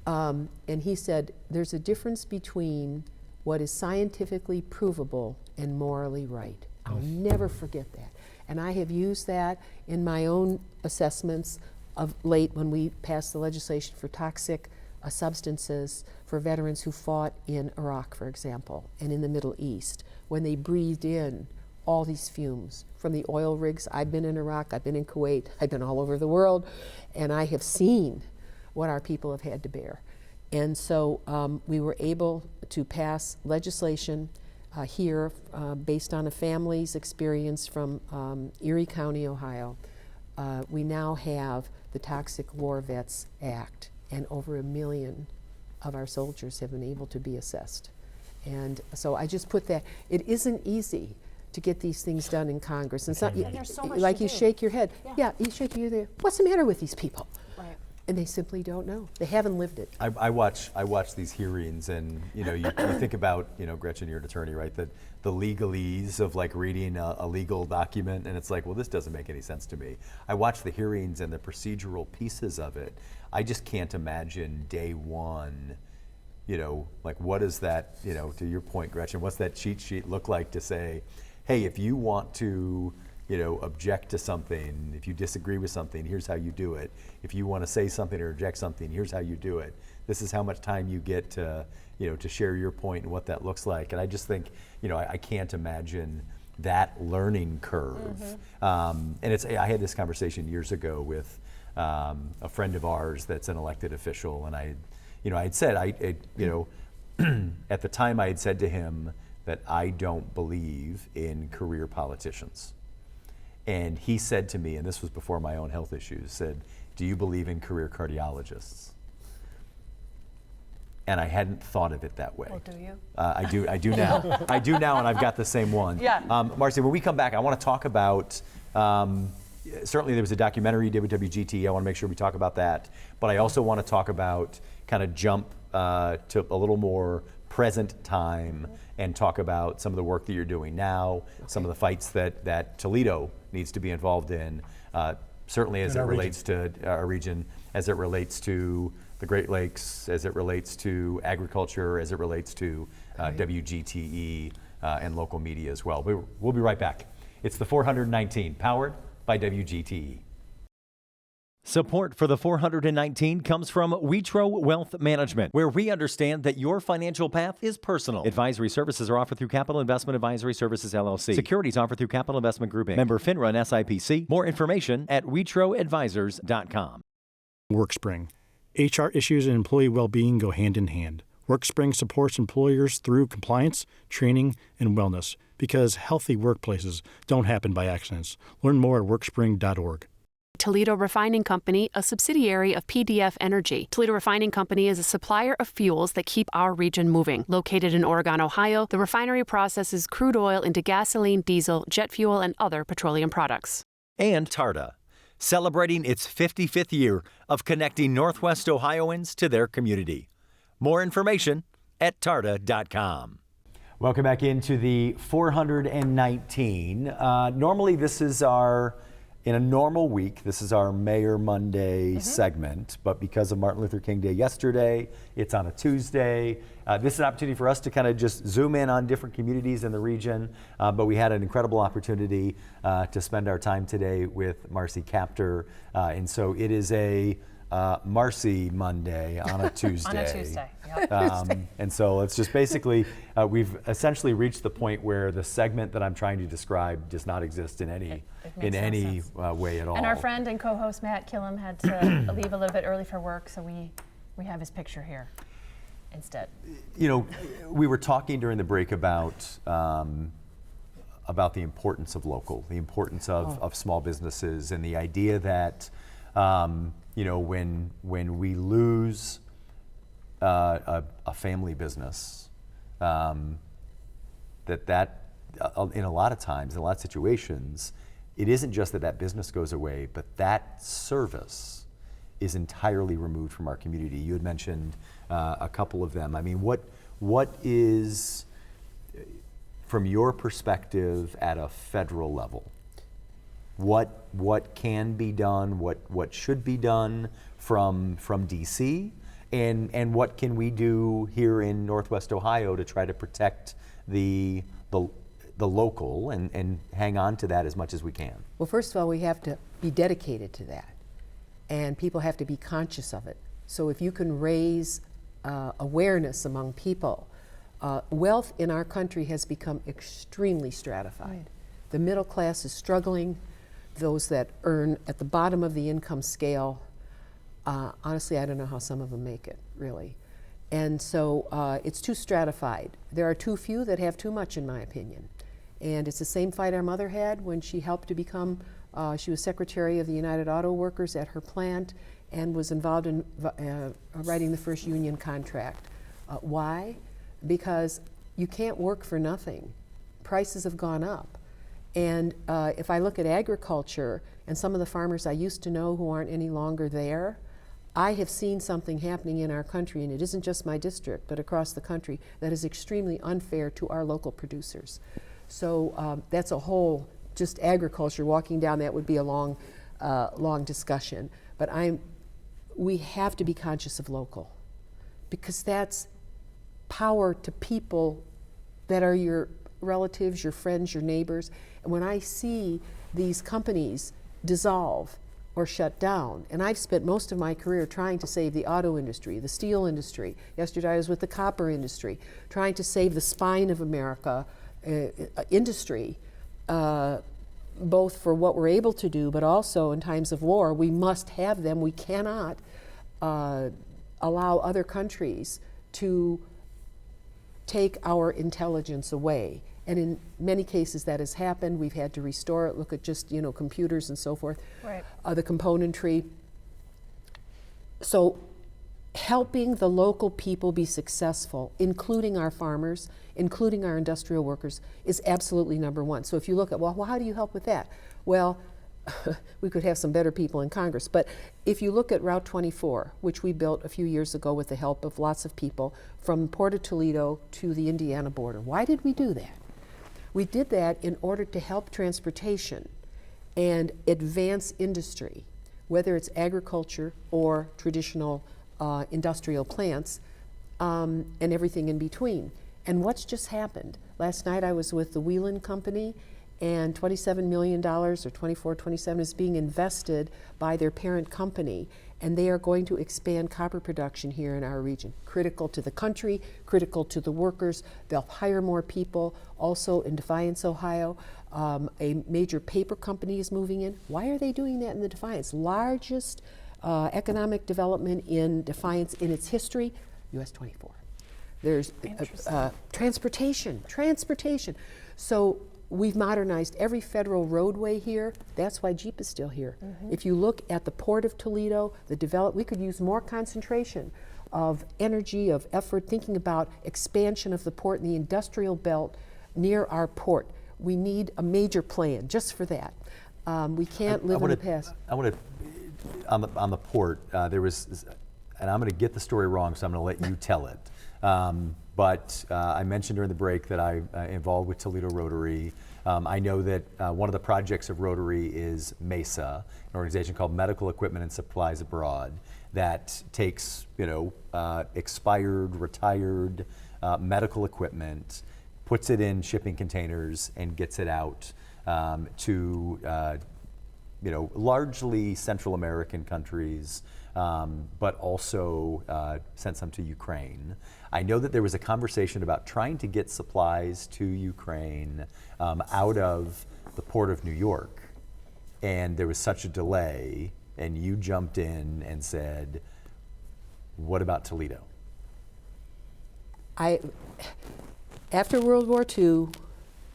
And he said, there's a difference between what is scientifically provable and morally right. I'll never forget that. And I have used that in my own assessments of late when we passed the legislation for toxic substances for veterans who fought in Iraq, for example, and in the Middle East, when they breathed in all these fumes from the oil rigs. I've been in Iraq, I've been in Kuwait, I've been all over the world, and I have seen what our people have had to bear. And so we were able to pass legislation here based on a family's experience from Erie County, Ohio. We now have the Toxic War Vets Act, and over 1 million of our soldiers have been able to be assessed. And so I just put that, it isn't easy to get these things done in Congress. And there's so much like to you do. shake your head. Yeah, you shake your head. What's the matter with these people? Right. And they simply don't know. They haven't lived it. I watch these hearings, and you think about, Gretchen, you're an attorney, right? The legalese of like reading a legal document, and it's like, well, this doesn't make any sense to me. I watch the hearings and the procedural pieces of it. I just can't imagine day one, like what is that, to your point, Gretchen, what's that cheat sheet look like to say, hey, if you want to, object to something, if you disagree with something, here's how you do it. If you want to say something or reject something, here's how you do it. This is how much time you get to, to share your point and what that looks like. And I just think, I can't imagine that learning curve. And I had this conversation years ago with a friend of ours that's an elected official, and I had said, at the time I had said to him that I don't believe in career politicians. And he said to me, and this was before my own health issues, said, do you believe in career cardiologists? And I hadn't thought of it that way. Well, do you? I do now. I do now, and I've got the same one. Yeah. Marcy, when we come back, I want to talk about, certainly there was a documentary you did with WGTE. I want to make sure we talk about that. But I also want to talk about, kind of jump to a little more present time and talk about some of the work that you're doing now, some of the fights that Toledo needs to be involved in, certainly as it relates to our region, as it relates to the Great Lakes, as it relates to agriculture, as it relates to WGTE and local media as well. We'll be right back. It's the 419, powered by WGTE. Support for the 419 comes from Witro Wealth Management, where we understand that your financial path is personal. Advisory services are offered through Capital Investment Advisory Services, LLC. Securities offered through Capital Investment Group, Inc. Member FINRA and SIPC. More information at witroadvisors.com. WorkSpring. HR issues and employee well-being go hand in hand. WorkSpring supports employers through compliance, training, and wellness, because healthy workplaces don't happen by accidents. Learn more at workspring.org. Toledo Refining Company, a subsidiary of PDF Energy. Toledo Refining Company is a supplier of fuels that keep our region moving. Located in Oregon, Ohio, the refinery processes crude oil into gasoline, diesel, jet fuel, and other petroleum products. And Tarda, celebrating its 55th year of connecting Northwest Ohioans to their community. More information at tarda.com. Welcome back into the 419. Normally this is our in a normal week, this is our Mayor Monday segment, but because of Martin Luther King Day yesterday, it's on a Tuesday. This is an opportunity for us to kind of just zoom in on different communities in the region, but we had an incredible opportunity to spend our time today with Marcy Kaptur, and so it is a Marcy Monday on a Tuesday. On a Tuesday, yep. And so it's just basically, we've essentially reached the point where the segment that I'm trying to describe does not exist in any way at all. And our friend and co-host Matt Killam had to leave a little bit early for work, so we have his picture here instead. You know, we were talking during the break about the importance of local, the importance of small businesses, and the idea that you know, when we lose a family business, that in a lot of times, in a lot of situations, it isn't just that business goes away, but that service is entirely removed from our community. You had mentioned a couple of them. I mean, what is, from your perspective at a federal level, what can be done, what should be done from DC, and what can we do here in Northwest Ohio to try to protect the local and hang on to that as much as we can? Well, first of all, we have to be dedicated to that, and people have to be conscious of it. So if you can raise awareness among people, wealth in our country has become extremely stratified. The middle class is struggling. Those that earn at the bottom of the income scale, honestly, I don't know how some of them make it, really. And so it's too stratified. There are too few that have too much, in my opinion. And it's the same fight our mother had when she helped to become, she was secretary of the United Auto Workers at her plant and was involved in writing the first union contract. Why? Because you can't work for nothing. Prices have gone up. And if I look at agriculture and some of the farmers I used to know who aren't any longer there, I have seen something happening in our country, and it isn't just my district, but across the country, that is extremely unfair to our local producers. So that's a whole, just agriculture, walking down that would be a long discussion. But we have to be conscious of local, because that's power to people that are your relatives, your friends, your neighbors. And when I see these companies dissolve or shut down, and I've spent most of my career trying to save the auto industry, the steel industry. Yesterday I was with the copper industry, trying to save the spine of America industry, both for what we're able to do, but also in times of war, we must have them. We cannot allow other countries to take our intelligence away. And in many cases that has happened. We've had to restore it. Look at just, you know, computers and so forth, right. The componentry. So helping the local people be successful, including our farmers, including our industrial workers, is absolutely number one. So if you look at, well, how do you help with that? Well, we could have some better people in Congress, but if you look at Route 24, which we built a few years ago with the help of lots of people from Port of Toledo to the Indiana border, why did we do that? We did that in order to help transportation and advance industry, whether it's agriculture or traditional industrial plants, and everything in between. And what's just happened? Last night I was with the Whelan Company, and $27 million, or 24, 27, is being invested by their parent company, and they are going to expand copper production here in our region. Critical to the country, critical to the workers. They'll hire more people. Also in Defiance, Ohio, a major paper company is moving in. Why are they doing that in the Defiance? Largest economic development in Defiance in its history, US 24. There's transportation. So we've modernized every federal roadway here. That's why Jeep is still here. Mm-hmm. If you look at the Port of Toledo, we could use more concentration of energy, of effort, thinking about expansion of the port and the industrial belt near our port. We need a major plan just for that. We can't live in the past. I want to, on the port, there was, and I'm going to get the story wrong, so I'm going to let you tell it. But I mentioned during the break that I'm involved with Toledo Rotary. I know that one of the projects of Rotary is MESA, an organization called Medical Equipment and Supplies Abroad, that takes expired, retired medical equipment, puts it in shipping containers, and gets it out to largely Central American countries, but also sent some to Ukraine. I know that there was a conversation about trying to get supplies to Ukraine out of the port of New York, and there was such a delay, and you jumped in and said, what about Toledo? After World War II,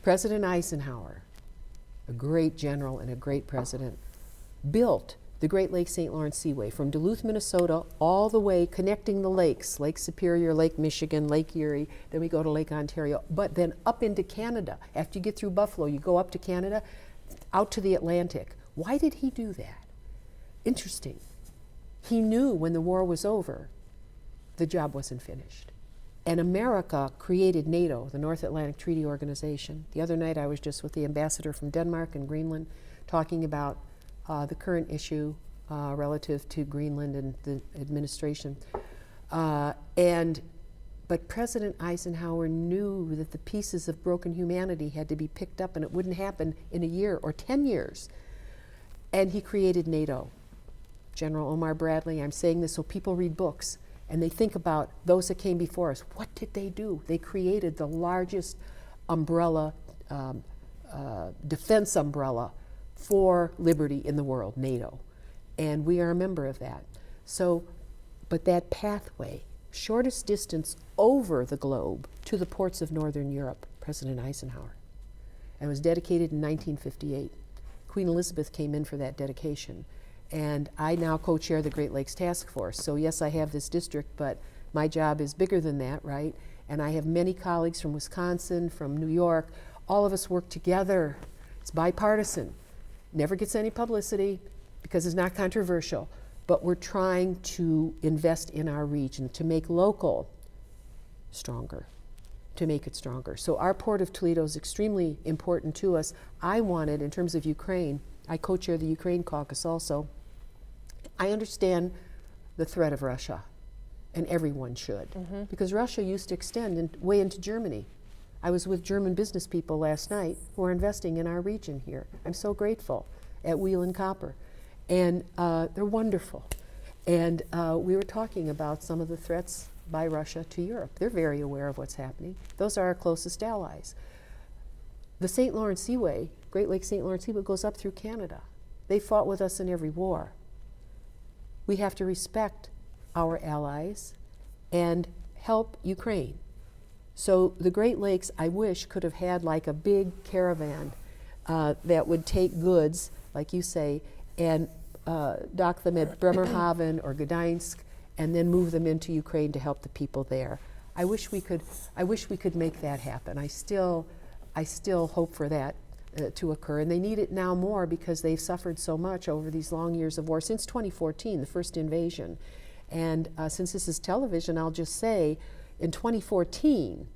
President Eisenhower, a great general and a great president, built the Great Lakes St. Lawrence Seaway from Duluth, Minnesota, all the way connecting the lakes, Lake Superior, Lake Michigan, Lake Erie, then we go to Lake Ontario, but then up into Canada. After you get through Buffalo, you go up to Canada, out to the Atlantic. Why did he do that? Interesting. He knew when the war was over, the job wasn't finished. And America created NATO, the North Atlantic Treaty Organization. The other night I was just with the ambassador from Denmark and Greenland talking about the current issue relative to Greenland and the administration. But President Eisenhower knew that the pieces of broken humanity had to be picked up, and it wouldn't happen in a year or 10 years. And he created NATO. General Omar Bradley, I'm saying this so people read books and they think about those that came before us. What did they do? They created the largest umbrella, defense umbrella for liberty in the world, NATO. And we are a member of that. So, but that pathway, shortest distance over the globe to the ports of Northern Europe, President Eisenhower. And it was dedicated in 1958. Queen Elizabeth came in for that dedication. And I now co-chair the Great Lakes Task Force. So yes, I have this district, but my job is bigger than that, right? And I have many colleagues from Wisconsin, from New York. All of us work together. It's bipartisan. Never gets any publicity because it's not controversial. But we're trying to invest in our region to make local stronger, to make it stronger. So our Port of Toledo is extremely important to us. I wanted, in terms of Ukraine, I co-chair the Ukraine caucus also. I understand the threat of Russia, and everyone should, because Russia used to extend way into Germany. I was with German business people last night who are investing in our region here. I'm so grateful at Wheel and Copper. And they're wonderful. And we were talking about some of the threats by Russia to Europe. They're very aware of what's happening. Those are our closest allies. The St. Lawrence Seaway, Great Lakes St. Lawrence Seaway, goes up through Canada. They fought with us in every war. We have to respect our allies and help Ukraine. So the Great Lakes, I wish, could have had like a big caravan that would take goods, like you say, and dock them at Bremerhaven or Gdańsk, and then move them into Ukraine to help the people there. I wish we could make that happen. I still hope for that to occur, and they need it now more because they've suffered so much over these long years of war since 2014, the first invasion. And since this is television, I'll just say, in 2014,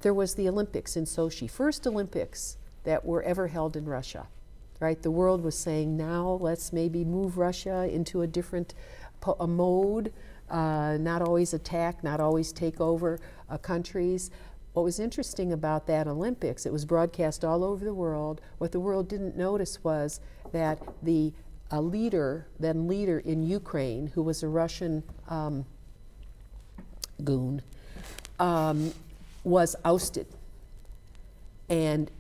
there was the Olympics in Sochi, first Olympics that were ever held in Russia, right? The world was saying, now let's maybe move Russia into a different mode, not always attack, not always take over countries. What was interesting about that Olympics, it was broadcast all over the world. What the world didn't notice was that the leader in Ukraine, who was a Russian goon, was ousted. And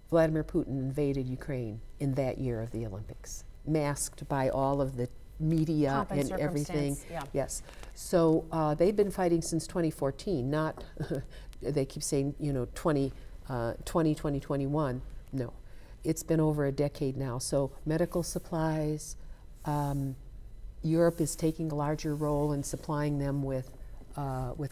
Vladimir Putin invaded Ukraine in that year of the Olympics, masked by all of the media and everything. Yeah. Yes. So they've been fighting since 2014, not, they keep saying, 2021. No. It's been over a decade now. So medical supplies, Europe is taking a larger role in supplying them with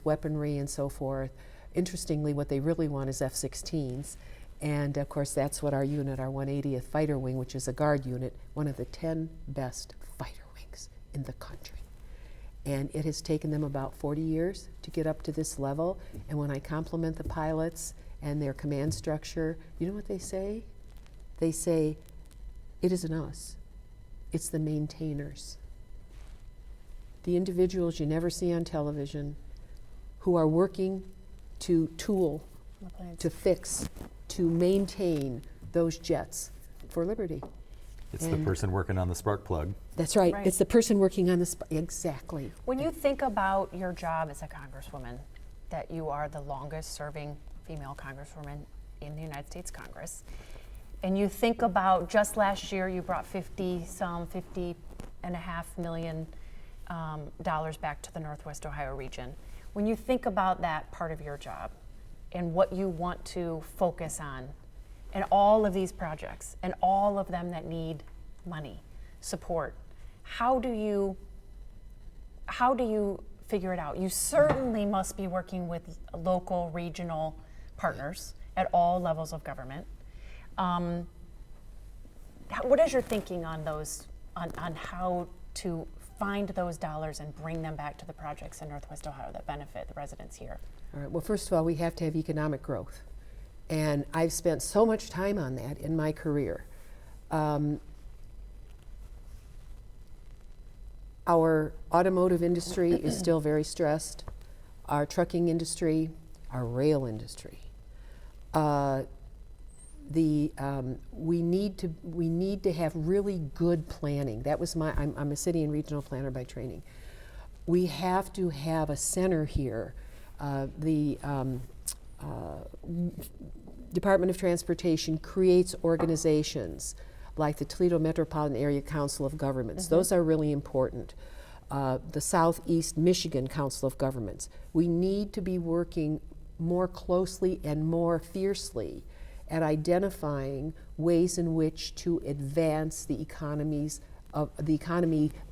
weaponry and so forth. Interestingly, what they really want is F-16s. And of course, that's what our unit, our 180th Fighter Wing, which is a guard unit, one of the 10 best fighter wings in the country. And it has taken them about 40 years to get up to this level. And when I compliment the pilots and their command structure, you know what they say? They say, it isn't us, it's the maintainers. The individuals you never see on television who are working to tool, to fix, to maintain those jets for liberty. It's the person working on the spark plug. That's right. It's the person working on the exactly. When you think about your job as a Congresswoman, that you are the longest serving female Congresswoman in the United States Congress, and you think about just last year you brought $50.5 million back to the Northwest Ohio region. When you think about that part of your job and what you want to focus on and all of these projects and all of them that need money, support, how do you figure it out? You certainly must be working with local, regional partners at all levels of government. What is your thinking on those, on how to find those dollars and bring them back to the projects in Northwest Ohio that benefit the residents here? All right. Well, first of all, we have to have economic growth. And I've spent so much time on that in my career. Our automotive industry is still very stressed. Our trucking industry, our rail industry. We need to have really good planning. That was I'm a city and regional planner by training. We have to have a center here. The Department of Transportation creates organizations like the Toledo Metropolitan Area Council of Governments. Those are really important. The Southeast Michigan Council of Governments. We need to be working more closely and more fiercely at identifying ways in which to advance the economy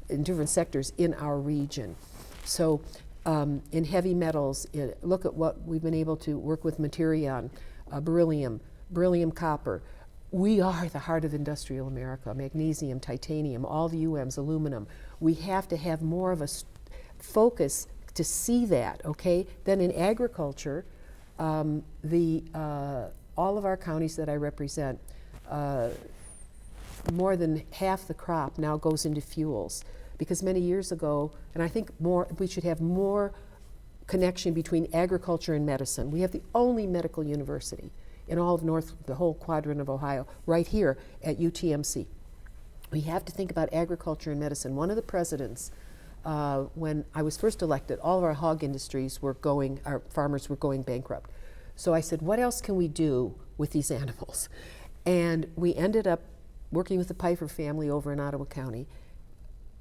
in different sectors in our region. So in heavy metals, look at what we've been able to work with Materion, beryllium, copper. We are the heart of industrial America, magnesium, titanium, all the UMs, aluminum. We have to have more of a focus to see that, okay? Then in agriculture, all of our counties that I represent, more than half the crop now goes into fuels. Because many years ago, and I think we should have more connection between agriculture and medicine. We have the only medical university in all of the whole quadrant of Ohio, right here at UTMC. We have to think about agriculture and medicine. One of the presidents, when I was first elected, all of our hog industries were our farmers were going bankrupt. So I said, what else can we do with these animals? And we ended up working with the Pfeiffer family over in Ottawa County,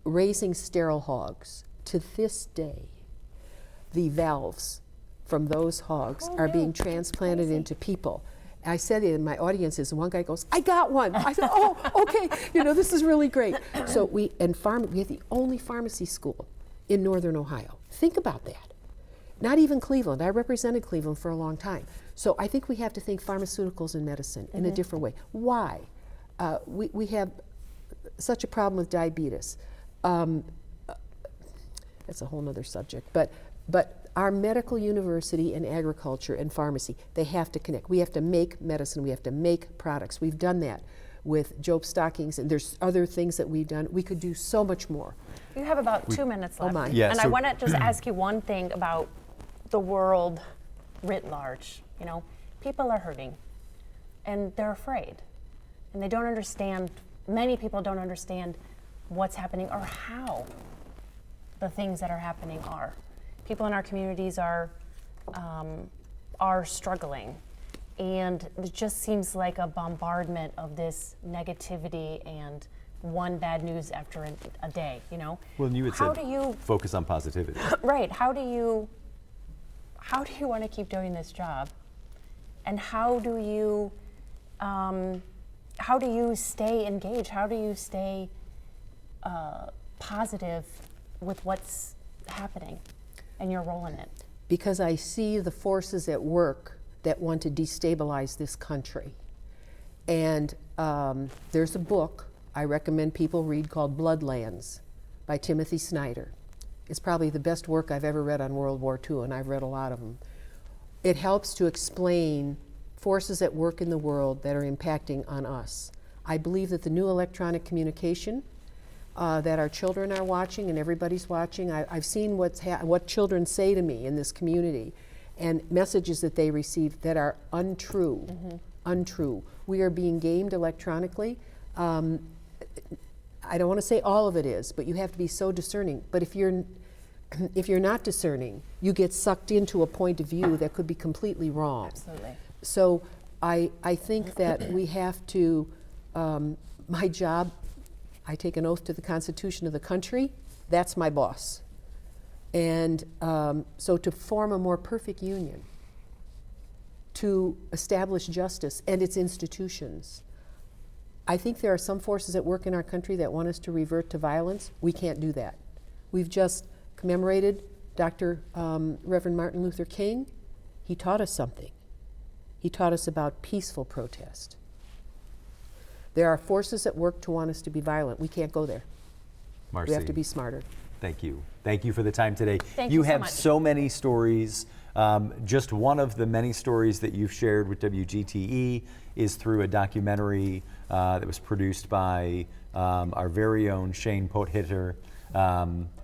raising sterile hogs. To this day, the valves from those hogs are being transplanted into people. I said it in my audiences, and one guy goes, I got one. I said, oh, okay, this is really great. So we have the only pharmacy school in Northern Ohio. Think about that. Not even Cleveland. I represented Cleveland for a long time. So I think we have to think pharmaceuticals and medicine in a different way. Why? We have such a problem with diabetes. That's a whole nother subject. But our medical university and agriculture and pharmacy, they have to connect. We have to make medicine. We have to make products. We've done that with Job Stockings, and there's other things that we've done. We could do so much more. You have about 2 minutes left. Oh my. Yeah, and I want to just ask you one thing about the world writ large. People are hurting, and they're afraid, and they don't understand. Many people don't understand what's happening or how the things that are happening are. People in our communities are struggling, and it just seems like a bombardment of this negativity and one bad news after a day. Well, and you had said focus on positivity. Right. How do you want to keep doing this job, and how do you stay engaged? How do you stay positive with what's happening and your role in it? Because I see the forces at work that want to destabilize this country. And there's a book I recommend people read called Bloodlands by Timothy Snyder. It's probably the best work I've ever read on World War II, and I've read a lot of them. It helps to explain forces at work in the world that are impacting on us. I believe that the new electronic communication that our children are watching and everybody's watching, I've seen what children say to me in this community and messages that they receive that are untrue. Untrue. We are being gamed electronically. I don't want to say all of it is, but you have to be so discerning. But if you're not discerning, you get sucked into a point of view that could be completely wrong. Absolutely. So I think that we have to, my job, I take an oath to the Constitution of the country, that's my boss. And so to form a more perfect union, to establish justice and its institutions. I think there are some forces at work in our country that want us to revert to violence. We can't do that. We've just commemorated Reverend Martin Luther King. He taught us something. He taught us about peaceful protest. There are forces at work to want us to be violent. We can't go there. Marcy, we have to be smarter. Thank you. Thank you for the time today. Thank you so have much. so many stories. Just one of the many stories that you've shared with WGTE is through a documentary that was produced by our very own Shane Pothitter.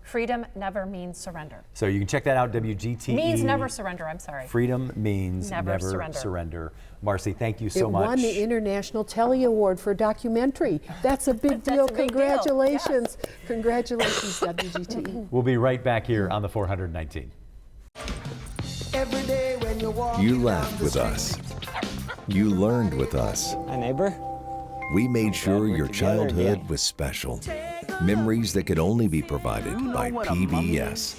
Freedom never means surrender. So you can check that out, WGTE. Means never surrender, I'm sorry. Freedom means never surrender. Marcy, thank you so much. It won the International Telly Award for a documentary. That's a big deal. Congratulations. Yes. Congratulations, WGTE. We'll be right back here on the 419. Every day when you walk You laughed with us. You learned with us. Hi, neighbor. We made sure your childhood was special. Memories that could only be provided by PBS.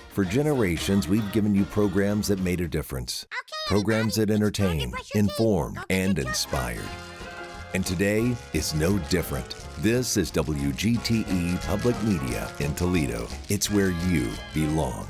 For generations, we've given you programs that made a difference. Programs that entertained, informed, and inspired. And today is no different. This is WGTE Public Media in Toledo. It's where you belong.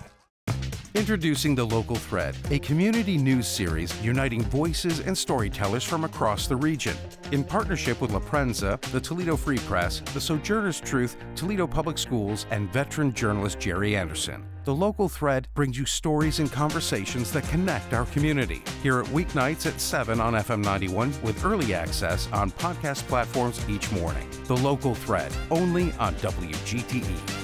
Introducing The Local Thread, a community news series uniting voices and storytellers from across the region. In partnership with La Prensa, the Toledo Free Press, the Sojourner's Truth, Toledo Public Schools, and veteran journalist Jerry Anderson. The Local Thread brings you stories and conversations that connect our community. Hear it weeknights at 7 on FM 91 with early access on podcast platforms each morning. The Local Thread, only on WGTE.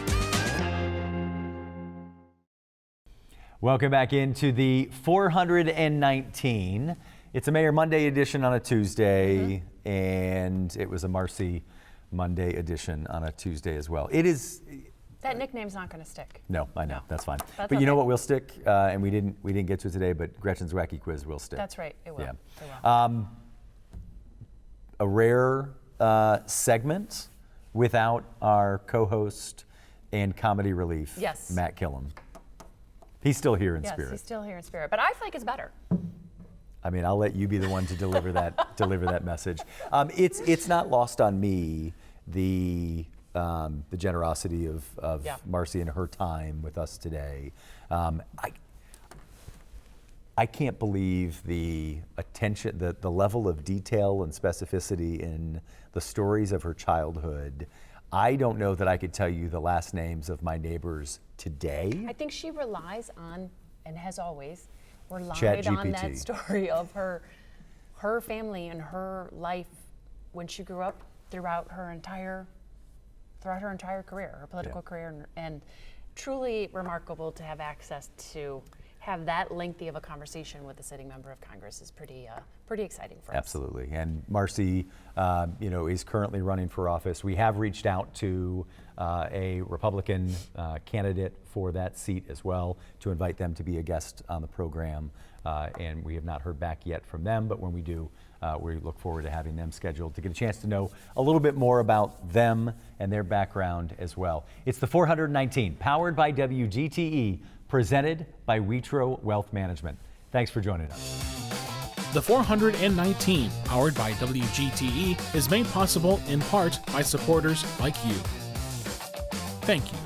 Welcome back into the 419. It's a Mayor Monday edition on a Tuesday, and it was a Marcy Monday edition on a Tuesday as well. It is. That nickname's not going to stick. No, I know. That's fine. That's but you know okay. what will stick, and we didn't get to it today, but Gretchen's Wacky Quiz will stick. That's right. It will. Yeah. It will. A rare segment without our co-host and comedy relief, Yes. Matt Killam. He's still here in spirit. Yes, he's still here in spirit, but I feel like it's better. I mean, I'll let you be the one to deliver that message. It's not lost on me the generosity of Marcy and her time with us today. I can't believe the attention, the level of detail and specificity in the stories of her childhood. I don't know that I could tell you the last names of my neighbors today. I think she relies on, and has always relied ChatGPT. on that story of her family and her life when she grew up throughout her entire career, her political career, and truly remarkable to have access to have that lengthy of a conversation with a sitting member of Congress is pretty exciting for us. Absolutely. And Marcy, is currently running for office. We have reached out to a Republican candidate for that seat as well to invite them to be a guest on the program. And we have not heard back yet from them, but when we do, we look forward to having them scheduled to get a chance to know a little bit more about them and their background as well. It's the 419, powered by WGTE, presented by Witro Wealth Management. Thanks for joining us. The 419, powered by WGTE, is made possible in part by supporters like you. Thank you.